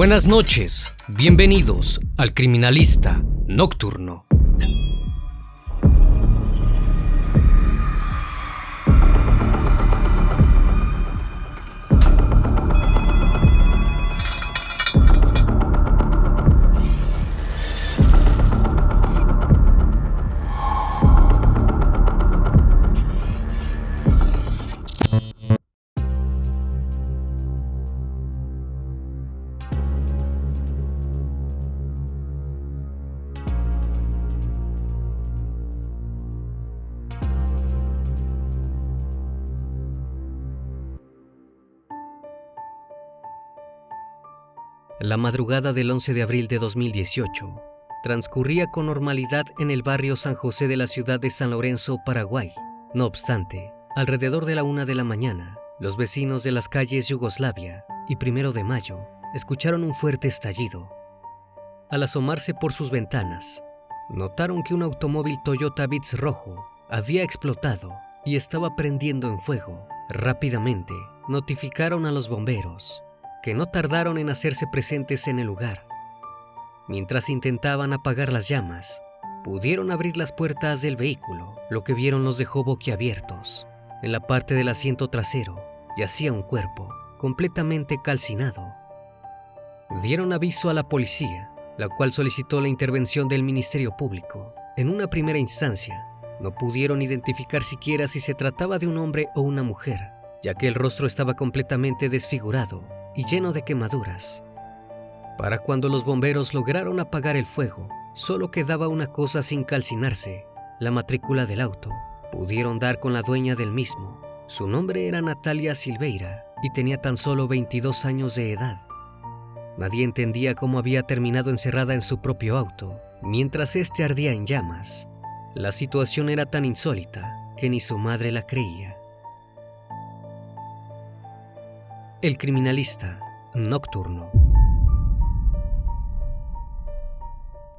Buenas noches, bienvenidos al Criminalista Nocturno. La madrugada del 11 de abril de 2018 transcurría con normalidad en el barrio San José de la ciudad de San Lorenzo, Paraguay. No obstante, alrededor de la 1 de la mañana, los vecinos de las calles Yugoslavia y 1 de Mayo escucharon un fuerte estallido. Al asomarse por sus ventanas, notaron que un automóvil Toyota Vitz rojo había explotado y estaba prendiendo en fuego. Rápidamente notificaron a los bomberos, que no tardaron en hacerse presentes en el lugar. Mientras intentaban apagar las llamas, pudieron abrir las puertas del vehículo. Lo que vieron los dejó boquiabiertos. En la parte del asiento trasero yacía un cuerpo completamente calcinado. Dieron aviso a la policía, la cual solicitó la intervención del Ministerio Público. En una primera instancia, no pudieron identificar siquiera si se trataba de un hombre o una mujer, ya que el rostro estaba completamente desfigurado y lleno de quemaduras. Para cuando los bomberos lograron apagar el fuego, solo quedaba una cosa sin calcinarse: la matrícula del auto. Pudieron dar con la dueña del mismo. Su nombre era Natalia Silveira y tenía tan solo 22 años de edad. Nadie entendía cómo había terminado encerrada en su propio auto, mientras este ardía en llamas. La situación era tan insólita que ni su madre la creía. El Criminalista Nocturno.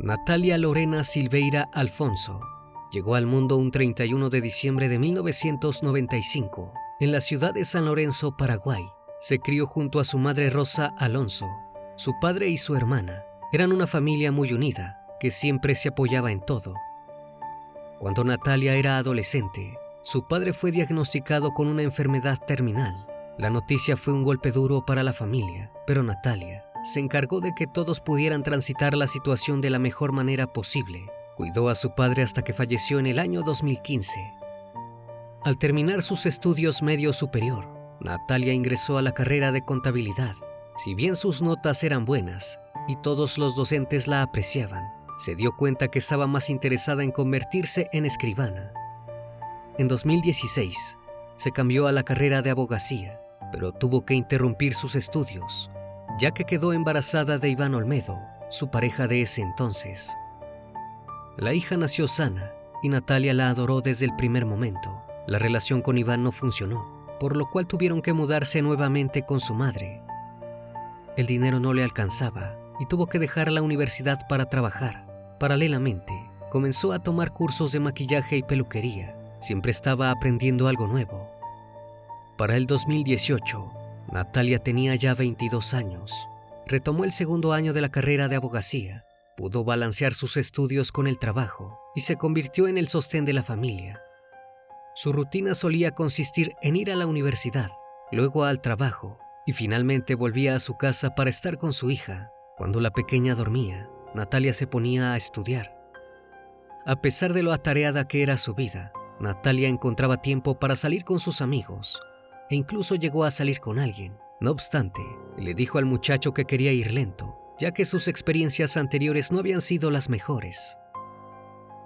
Natalia Lorena Silveira Alfonso llegó al mundo un 31 de diciembre de 1995 en la ciudad de San Lorenzo, Paraguay. Se crió junto a su madre Rosa Alonso. Su padre y su hermana eran una familia muy unida que siempre se apoyaba en todo. Cuando Natalia era adolescente, su padre fue diagnosticado con una enfermedad terminal. La noticia fue un golpe duro para la familia, pero Natalia se encargó de que todos pudieran transitar la situación de la mejor manera posible. Cuidó a su padre hasta que falleció en el año 2015. Al terminar sus estudios medio superior, Natalia ingresó a la carrera de contabilidad. Si bien sus notas eran buenas y todos los docentes la apreciaban, se dio cuenta que estaba más interesada en convertirse en escribana. En 2016, se cambió a la carrera de abogacía, pero tuvo que interrumpir sus estudios, ya que quedó embarazada de Iván Olmedo, su pareja de ese entonces. La hija nació sana y Natalia la adoró desde el primer momento. La relación con Iván no funcionó, por lo cual tuvieron que mudarse nuevamente con su madre. El dinero no le alcanzaba y tuvo que dejar la universidad para trabajar. Paralelamente, comenzó a tomar cursos de maquillaje y peluquería. Siempre estaba aprendiendo algo nuevo. Para el 2018, Natalia tenía ya 22 años. Retomó el segundo año de la carrera de abogacía. Pudo balancear sus estudios con el trabajo y se convirtió en el sostén de la familia. Su rutina solía consistir en ir a la universidad, luego al trabajo y finalmente volvía a su casa para estar con su hija. Cuando la pequeña dormía, Natalia se ponía a estudiar. A pesar de lo atareada que era su vida, Natalia encontraba tiempo para salir con sus amigos e incluso llegó a salir con alguien. No obstante, le dijo al muchacho que quería ir lento, ya que sus experiencias anteriores no habían sido las mejores.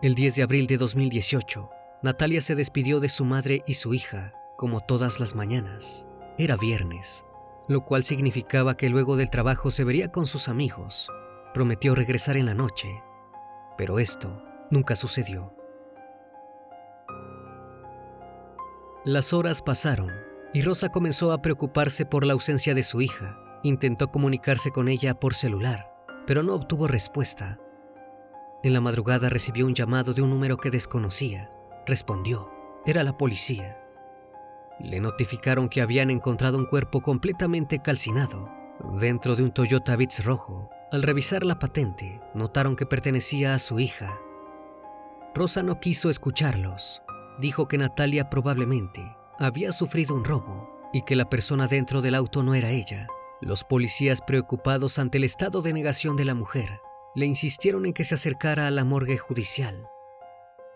El 10 de abril de 2018, Natalia se despidió de su madre y su hija, como todas las mañanas. Era viernes, lo cual significaba que luego del trabajo se vería con sus amigos. Prometió regresar en la noche, pero esto nunca sucedió. Las horas pasaron y Rosa comenzó a preocuparse por la ausencia de su hija. Intentó comunicarse con ella por celular, pero no obtuvo respuesta. En la madrugada recibió un llamado de un número que desconocía. Respondió. Era la policía. Le notificaron que habían encontrado un cuerpo completamente calcinado. dentro de un Toyota Vitz rojo. Al revisar la patente, notaron que pertenecía a su hija. Rosa no quiso escucharlos. Dijo que Natalia probablemente había sufrido un robo y que la persona dentro del auto no era ella. Los policías, preocupados ante el estado de negación de la mujer, le insistieron en que se acercara a la morgue judicial.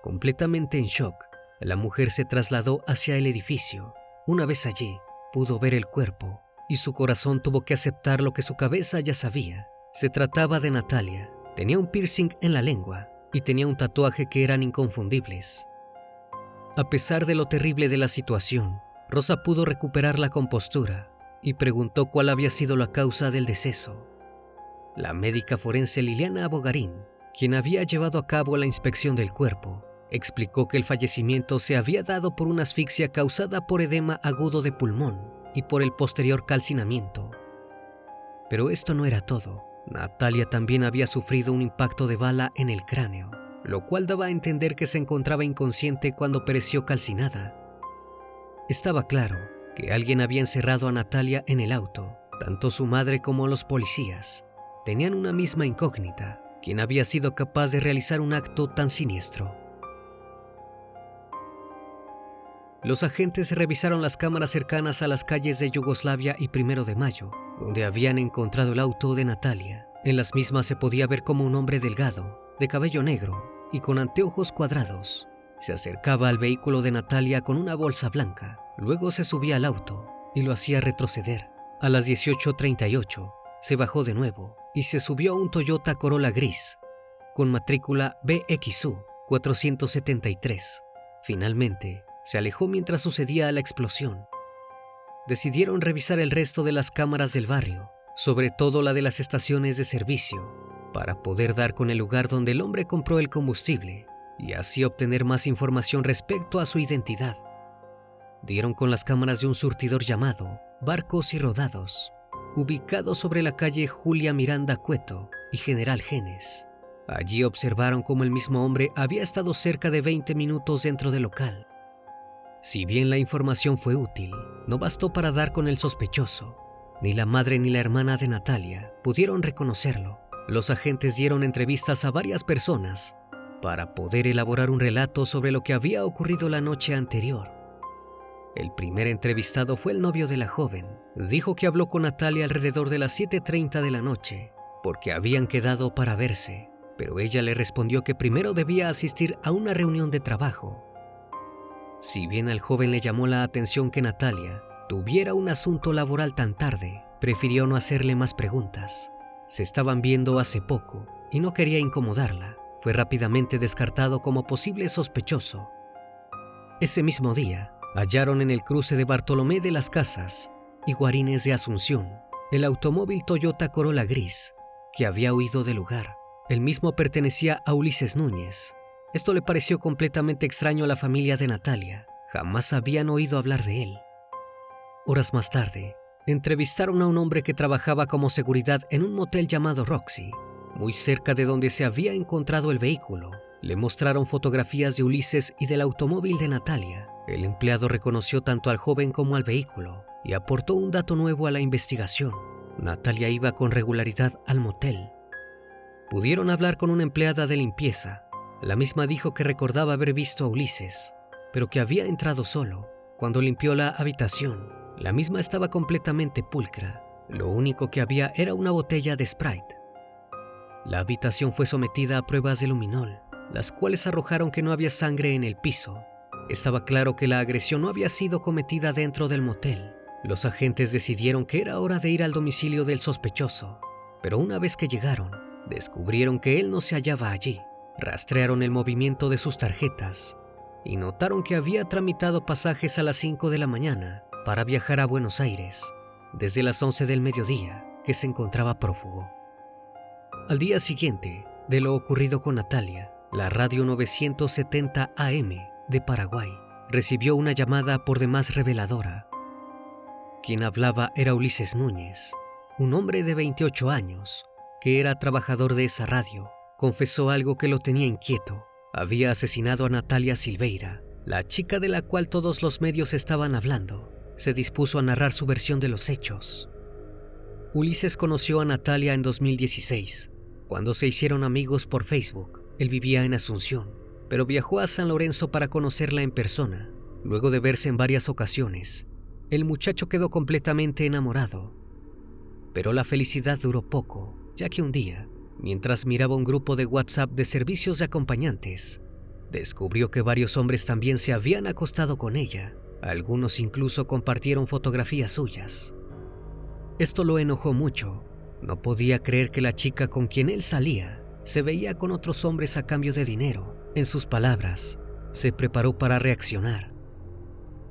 Completamente en shock, la mujer se trasladó hacia el edificio. Una vez allí, pudo ver el cuerpo y su corazón tuvo que aceptar lo que su cabeza ya sabía. Se trataba de Natalia. Tenía un piercing en la lengua y tenía un tatuaje que eran inconfundibles. A pesar de lo terrible de la situación, Rosa pudo recuperar la compostura y preguntó cuál había sido la causa del deceso. La médica forense Liliana Bogarín, quien había llevado a cabo la inspección del cuerpo, explicó que el fallecimiento se había dado por una asfixia causada por edema agudo de pulmón y por el posterior calcinamiento. Pero esto no era todo. Natalia también había sufrido un impacto de bala en el cráneo, lo cual daba a entender que se encontraba inconsciente cuando pereció calcinada. Estaba claro que alguien había encerrado a Natalia en el auto. Tanto su madre como los policías tenían una misma incógnita: ¿quién había sido capaz de realizar un acto tan siniestro? Los agentes revisaron las cámaras cercanas a las calles de Yugoslavia y 1 de Mayo, donde habían encontrado el auto de Natalia. En las mismas se podía ver como un hombre delgado, de cabello negro y con anteojos cuadrados, se acercaba al vehículo de Natalia con una bolsa blanca. Luego se subía al auto y lo hacía retroceder. A las 18:38 se bajó de nuevo y se subió a un Toyota Corolla gris con matrícula BXU 473. Finalmente, se alejó mientras sucedía la explosión. Decidieron revisar el resto de las cámaras del barrio, sobre todo la de las estaciones de servicio, para poder dar con el lugar donde el hombre compró el combustible y así obtener más información respecto a su identidad. Dieron con las cámaras de un surtidor llamado Barcos y Rodados, ubicado sobre la calle Julia Miranda Cueto y General Genes. Allí observaron cómo el mismo hombre había estado cerca de 20 minutos dentro del local. Si bien la información fue útil, no bastó para dar con el sospechoso. Ni la madre ni la hermana de Natalia pudieron reconocerlo. Los agentes dieron entrevistas a varias personas para poder elaborar un relato sobre lo que había ocurrido la noche anterior. El primer entrevistado fue el novio de la joven. Dijo que habló con Natalia alrededor de las 7:30 de la noche, porque habían quedado para verse, pero ella le respondió que primero debía asistir a una reunión de trabajo. Si bien al joven le llamó la atención que Natalia tuviera un asunto laboral tan tarde, prefirió no hacerle más preguntas. Se estaban viendo hace poco y no quería incomodarla. Fue rápidamente descartado como posible sospechoso. Ese mismo día, hallaron en el cruce de Bartolomé de las Casas y Guarines de Asunción el automóvil Toyota Corolla gris que había huido del lugar. El mismo pertenecía a Ulises Núñez. Esto le pareció completamente extraño a la familia de Natalia. Jamás habían oído hablar de él. Horas más tarde, entrevistaron a un hombre que trabajaba como seguridad en un motel llamado Roxy, muy cerca de donde se había encontrado el vehículo. Le mostraron fotografías de Ulises y del automóvil de Natalia. El empleado reconoció tanto al joven como al vehículo y aportó un dato nuevo a la investigación. Natalia iba con regularidad al motel. Pudieron hablar con una empleada de limpieza. La misma dijo que recordaba haber visto a Ulises, pero que había entrado solo. Cuando limpió la habitación, la misma estaba completamente pulcra. Lo único que había era una botella de Sprite. La habitación fue sometida a pruebas de luminol, las cuales arrojaron que no había sangre en el piso. Estaba claro que la agresión no había sido cometida dentro del motel. Los agentes decidieron que era hora de ir al domicilio del sospechoso, pero una vez que llegaron, descubrieron que él no se hallaba allí. Rastrearon el movimiento de sus tarjetas y notaron que había tramitado pasajes a las 5 de la mañana para viajar a Buenos Aires, desde las 11 del mediodía, que se encontraba prófugo. Al día siguiente de lo ocurrido con Natalia, la radio 970 AM de Paraguay recibió una llamada por demás reveladora. Quien hablaba era Ulises Núñez, un hombre de 28 años, que era trabajador de esa radio. Confesó algo que lo tenía inquieto. Había asesinado a Natalia Silveira, la chica de la cual todos los medios estaban hablando. Se dispuso a narrar su versión de los hechos. Ulises conoció a Natalia en 2016, cuando se hicieron amigos por Facebook. Él vivía en Asunción, pero viajó a San Lorenzo para conocerla en persona. Luego de verse en varias ocasiones, el muchacho quedó completamente enamorado. Pero la felicidad duró poco, ya que un día, mientras miraba un grupo de WhatsApp de servicios de acompañantes, descubrió que varios hombres también se habían acostado con ella. Algunos incluso compartieron fotografías suyas. Esto lo enojó mucho. No podía creer que la chica con quien él salía se veía con otros hombres a cambio de dinero. En sus palabras, se preparó para reaccionar.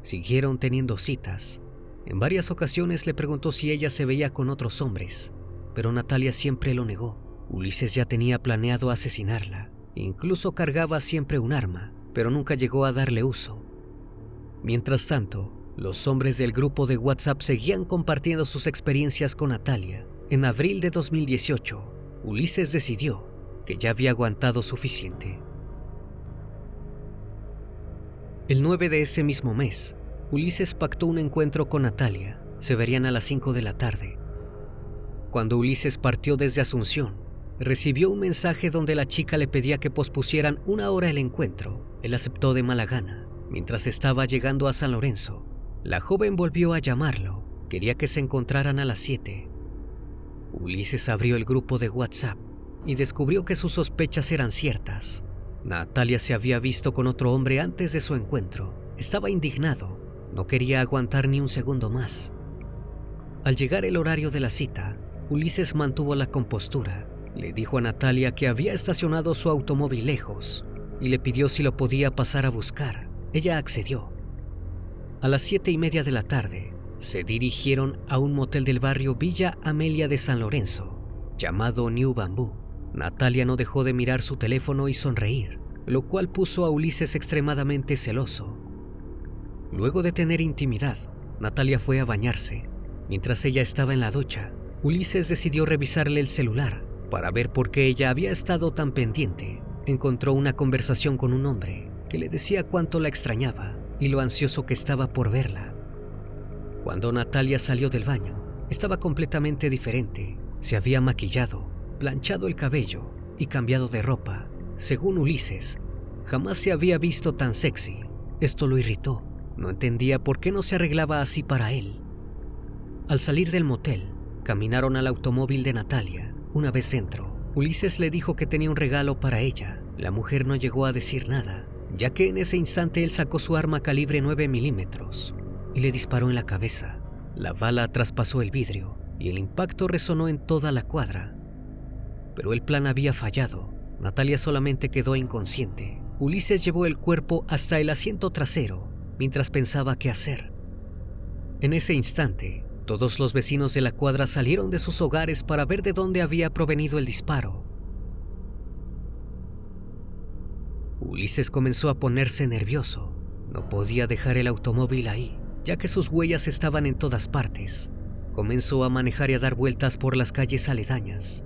Siguieron teniendo citas. En varias ocasiones le preguntó si ella se veía con otros hombres, pero Natalia siempre lo negó. Ulises ya tenía planeado asesinarla. Incluso cargaba siempre un arma, pero nunca llegó a darle uso. Mientras tanto, los hombres del grupo de WhatsApp seguían compartiendo sus experiencias con Natalia. En abril de 2018, Ulises decidió que ya había aguantado suficiente. El 9 de ese mismo mes, Ulises pactó un encuentro con Natalia. Se verían a las 5 de la tarde. Cuando Ulises partió desde Asunción, recibió un mensaje donde la chica le pedía que pospusieran una hora el encuentro. Él aceptó de mala gana. Mientras estaba llegando a San Lorenzo, la joven volvió a llamarlo. Quería que se encontraran a las 7. Ulises abrió el grupo de WhatsApp y descubrió que sus sospechas eran ciertas. Natalia se había visto con otro hombre antes de su encuentro. Estaba indignado. No quería aguantar ni un segundo más. Al llegar el horario de la cita, Ulises mantuvo la compostura. Le dijo a Natalia que había estacionado su automóvil lejos y le pidió si lo podía pasar a buscar. Ella accedió. A las 7:30 de la tarde, se dirigieron a un motel del barrio Villa Amelia de San Lorenzo, llamado New Bamboo. Natalia no dejó de mirar su teléfono y sonreír, lo cual puso a Ulises extremadamente celoso. Luego de tener intimidad, Natalia fue a bañarse. Mientras ella estaba en la ducha, Ulises decidió revisarle el celular para ver por qué ella había estado tan pendiente. Encontró una conversación con un hombre que le decía cuánto la extrañaba y lo ansioso que estaba por verla. Cuando Natalia salió del baño, estaba completamente diferente. Se había maquillado, planchado el cabello y cambiado de ropa. Según Ulises, jamás se había visto tan sexy. Esto lo irritó. No entendía por qué no se arreglaba así para él. Al salir del motel, caminaron al automóvil de Natalia. Una vez dentro, Ulises le dijo que tenía un regalo para ella. La mujer no llegó a decir nada, ya que en ese instante él sacó su arma calibre 9 milímetros y le disparó en la cabeza. La bala traspasó el vidrio y el impacto resonó en toda la cuadra. Pero el plan había fallado. Natalia solamente quedó inconsciente. Ulises llevó el cuerpo hasta el asiento trasero mientras pensaba qué hacer. En ese instante, todos los vecinos de la cuadra salieron de sus hogares para ver de dónde había provenido el disparo. Ulises comenzó a ponerse nervioso. No podía dejar el automóvil ahí, ya que sus huellas estaban en todas partes. Comenzó a manejar y a dar vueltas por las calles aledañas.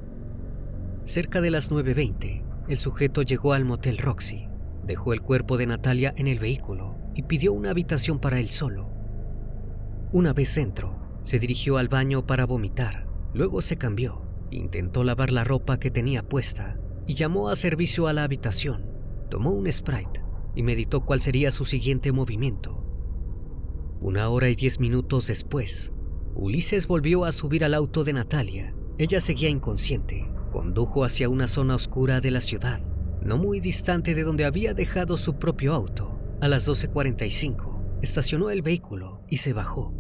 Cerca de las 9:20, el sujeto llegó al motel Roxy. Dejó el cuerpo de Natalia en el vehículo y pidió una habitación para él solo. Una vez dentro, se dirigió al baño para vomitar. Luego se cambió, intentó lavar la ropa que tenía puesta y llamó a servicio a la habitación. Tomó un Sprite y meditó cuál sería su siguiente movimiento. 1 hora y 10 minutos después, Ulises volvió a subir al auto de Natalia. Ella seguía inconsciente. Condujo hacia una zona oscura de la ciudad, no muy distante de donde había dejado su propio auto. A las 12:45, estacionó el vehículo y se bajó.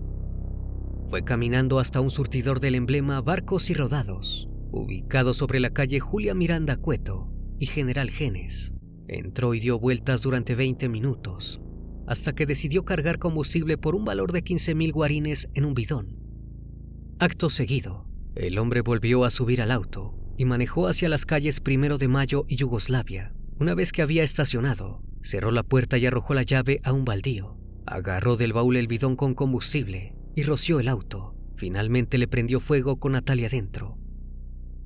Fue caminando hasta un surtidor del emblema Barcos y Rodados, ubicado sobre la calle Julia Miranda Cueto y General Genes. Entró y dio vueltas durante 20 minutos, hasta que decidió cargar combustible por un valor de 15,000 guarines en un bidón. Acto seguido, el hombre volvió a subir al auto y manejó hacia las calles 1 de Mayo y Yugoslavia. Una vez que había estacionado, cerró la puerta y arrojó la llave a un baldío. Agarró del baúl el bidón con combustible y roció el auto. Finalmente le prendió fuego con Natalia dentro.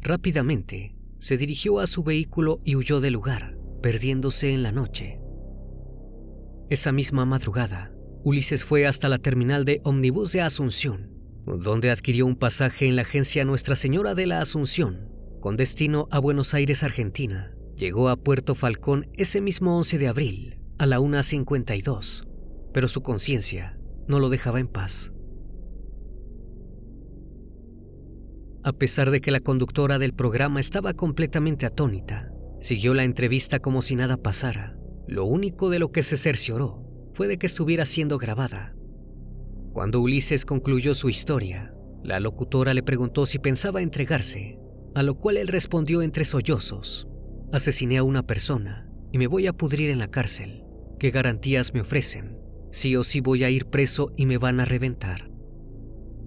Rápidamente, se dirigió a su vehículo y huyó del lugar, perdiéndose en la noche. Esa misma madrugada, Ulises fue hasta la terminal de ómnibus de Asunción. donde adquirió un pasaje en la agencia Nuestra Señora de la Asunción, con destino a Buenos Aires, Argentina. Llegó a Puerto Falcón ese mismo 11 de abril, a la 1:52, pero su conciencia no lo dejaba en paz. A pesar de que la conductora del programa estaba completamente atónita, siguió la entrevista como si nada pasara. Lo único de lo que se cercioró fue de que estuviera siendo grabada. Cuando Ulises concluyó su historia, la locutora le preguntó si pensaba entregarse, a lo cual él respondió entre sollozos: asesiné a una persona y me voy a pudrir en la cárcel. ¿Qué garantías me ofrecen? Sí o sí voy a ir preso y me van a reventar.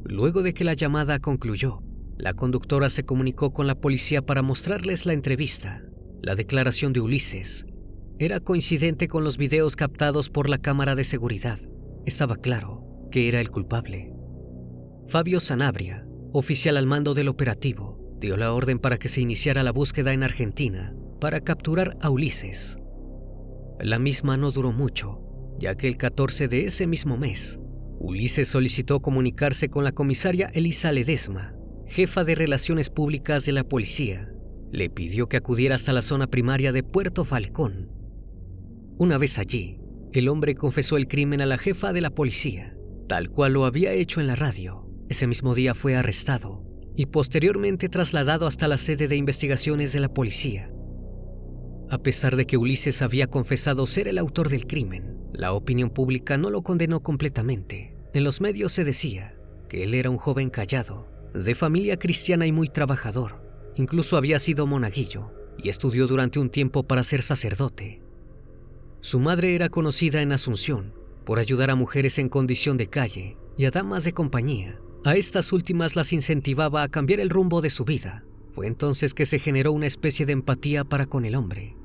Luego de que la llamada concluyó, la conductora se comunicó con la policía para mostrarles la entrevista. La declaración de Ulises era coincidente con los videos captados por la cámara de seguridad. Estaba claro que era el culpable. Fabio Sanabria, oficial al mando del operativo, dio la orden para que se iniciara la búsqueda en Argentina para capturar a Ulises. La misma no duró mucho, ya que el 14 de ese mismo mes, Ulises solicitó comunicarse con la comisaria Elisa Ledesma, jefa de Relaciones Públicas de la policía. Le pidió que acudiera hasta la zona primaria de Puerto Falcón. Una vez allí, el hombre confesó el crimen a la jefa de la policía, tal cual lo había hecho en la radio. Ese mismo día fue arrestado y posteriormente trasladado hasta la sede de investigaciones de la policía. A pesar de que Ulises había confesado ser el autor del crimen, la opinión pública no lo condenó completamente. En los medios se decía que él era un joven callado, de familia cristiana y muy trabajador. Incluso había sido monaguillo y estudió durante un tiempo para ser sacerdote. Su madre era conocida en Asunción por ayudar a mujeres en condición de calle y a damas de compañía. A estas últimas las incentivaba a cambiar el rumbo de su vida. Fue entonces que se generó una especie de empatía para con el hombre.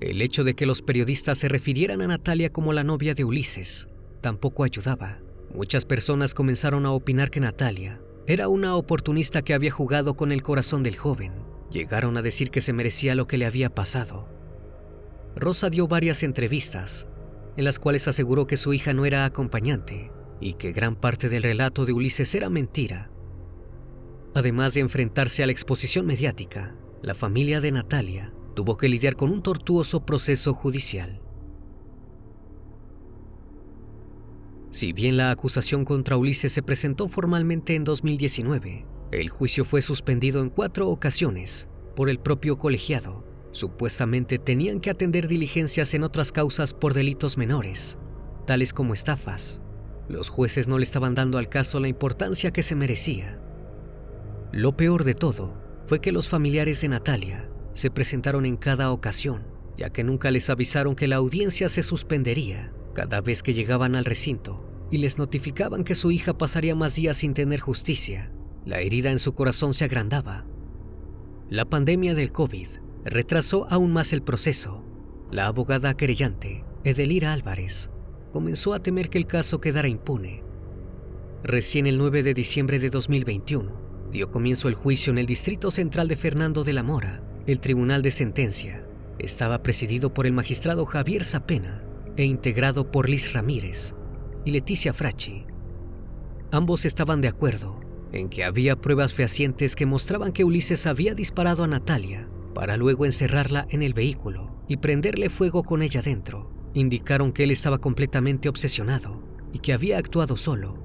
El hecho de que los periodistas se refirieran a Natalia como la novia de Ulises tampoco ayudaba. Muchas personas comenzaron a opinar que Natalia era una oportunista que había jugado con el corazón del joven. Llegaron a decir que se merecía lo que le había pasado. Rosa dio varias entrevistas, en las cuales aseguró que su hija no era acompañante y que gran parte del relato de Ulises era mentira. Además de enfrentarse a la exposición mediática, la familia de Natalia tuvo que lidiar con un tortuoso proceso judicial. Si bien la acusación contra Ulises se presentó formalmente en 2019, el juicio fue suspendido en 4 ocasiones por el propio colegiado. Supuestamente tenían que atender diligencias en otras causas por delitos menores, tales como estafas. Los jueces no le estaban dando al caso la importancia que se merecía. Lo peor de todo fue que los familiares de Natalia se presentaron en cada ocasión, ya que nunca les avisaron que la audiencia se suspendería cada vez que llegaban al recinto y les notificaban que su hija pasaría más días sin tener justicia. La herida en su corazón se agrandaba. La pandemia del COVID retrasó aún más el proceso. La abogada querellante, Edelira Álvarez, comenzó a temer que el caso quedara impune. Recién el 9 de diciembre de 2021 dio comienzo el juicio en el Distrito Central de Fernando de la Mora. El tribunal de sentencia estaba presidido por el magistrado Javier Zapena e integrado por Liz Ramírez y Leticia Fracci. Ambos estaban de acuerdo en que había pruebas fehacientes que mostraban que Ulises había disparado a Natalia para luego encerrarla en el vehículo y prenderle fuego con ella dentro. Indicaron que él estaba completamente obsesionado y que había actuado solo.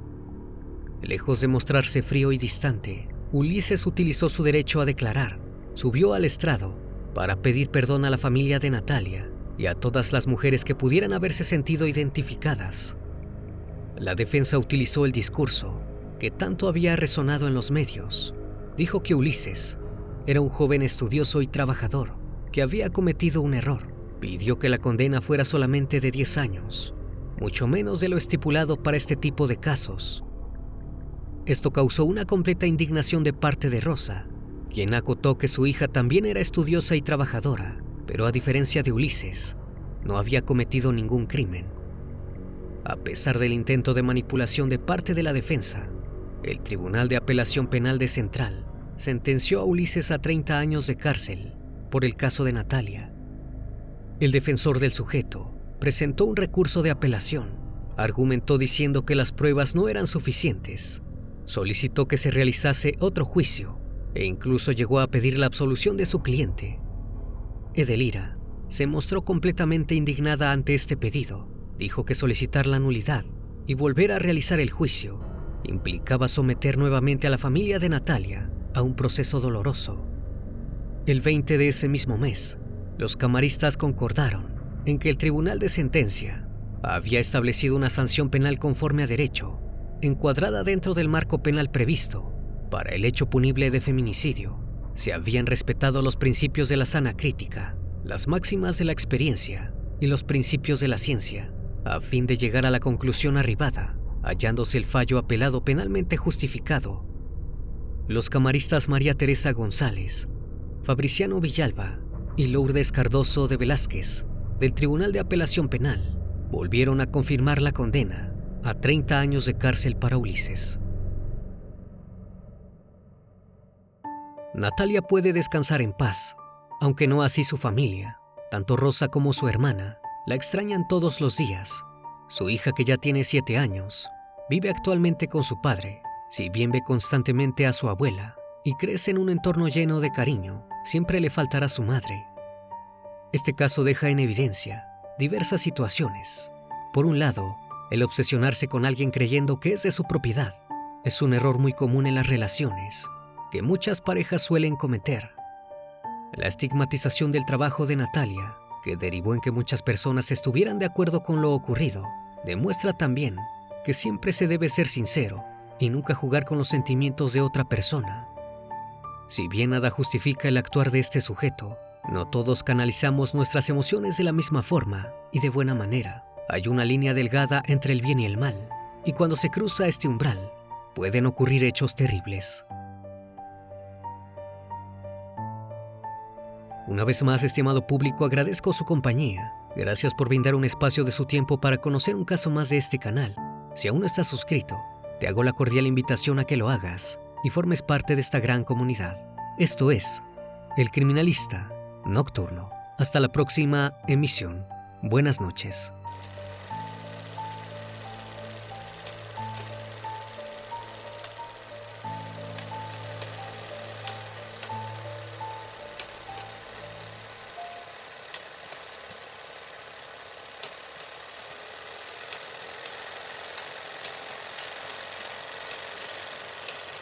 Lejos de mostrarse frío y distante, Ulises utilizó su derecho a declarar. Subió al estrado para pedir perdón a la familia de Natalia y a todas las mujeres que pudieran haberse sentido identificadas. La defensa utilizó el discurso que tanto había resonado en los medios. Dijo que Ulises era un joven estudioso y trabajador que había cometido un error. Pidió que la condena fuera solamente de 10 años, mucho menos de lo estipulado para este tipo de casos. Esto causó una completa indignación de parte de Rosa, quien acotó que su hija también era estudiosa y trabajadora, pero a diferencia de Ulises, no había cometido ningún crimen. A pesar del intento de manipulación de parte de la defensa, el Tribunal de Apelación Penal de Central sentenció a Ulises a 30 años de cárcel por el caso de Natalia. El defensor del sujeto presentó un recurso de apelación. Argumentó diciendo que las pruebas no eran suficientes solicitó que se realizase otro juicio e incluso llegó a pedir la absolución de su cliente. Edelira se mostró completamente indignada ante este pedido. Dijo que solicitar la nulidad y volver a realizar el juicio implicaba someter nuevamente a la familia de Natalia a un proceso doloroso. El 20 de ese mismo mes, los camaristas concordaron en que el tribunal de sentencia había establecido una sanción penal conforme a derecho, encuadrada dentro del marco penal previsto para el hecho punible de feminicidio. Se habían respetado los principios de la sana crítica, las máximas de la experiencia y los principios de la ciencia, a fin de llegar a la conclusión arribada, hallándose el fallo apelado penalmente justificado. Los camaristas María Teresa González, Fabriciano Villalba y Lourdes Cardoso de Velázquez, del Tribunal de Apelación Penal, volvieron a confirmar la condena a 30 años de cárcel para Ulises. Natalia puede descansar en paz, aunque no así su familia. Tanto Rosa como su hermana la extrañan todos los días. Su hija, que ya tiene 7 años, vive actualmente con su padre. Si bien ve constantemente a su abuela y crece en un entorno lleno de cariño, siempre le faltará su madre. Este caso deja en evidencia diversas situaciones. Por un lado, el obsesionarse con alguien creyendo que es de su propiedad es un error muy común en las relaciones que muchas parejas suelen cometer. La estigmatización del trabajo de Natalia, que derivó en que muchas personas estuvieran de acuerdo con lo ocurrido, demuestra también que siempre se debe ser sincero y nunca jugar con los sentimientos de otra persona. Si bien nada justifica el actuar de este sujeto, no todos canalizamos nuestras emociones de la misma forma y de buena manera. Hay una línea delgada entre el bien y el mal, y cuando se cruza este umbral, pueden ocurrir hechos terribles. Una vez más, estimado público, agradezco su compañía. Gracias por brindar un espacio de su tiempo para conocer un caso más de este canal. Si aún no estás suscrito, te hago la cordial invitación a que lo hagas y formes parte de esta gran comunidad. Esto es El Criminalista Nocturno. Hasta la próxima emisión. Buenas noches.